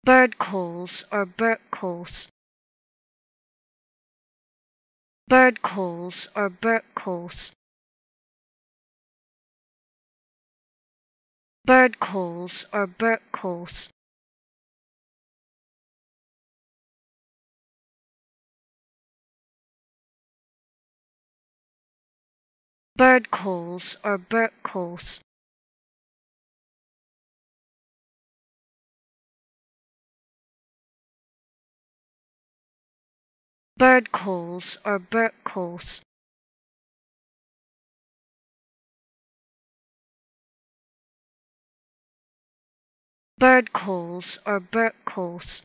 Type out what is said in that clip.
bird calls or bird calls, bird calls or bird calls, bird calls or bird calls, bird calls or bird calls, bird calls or bird calls, bird calls or bird calls.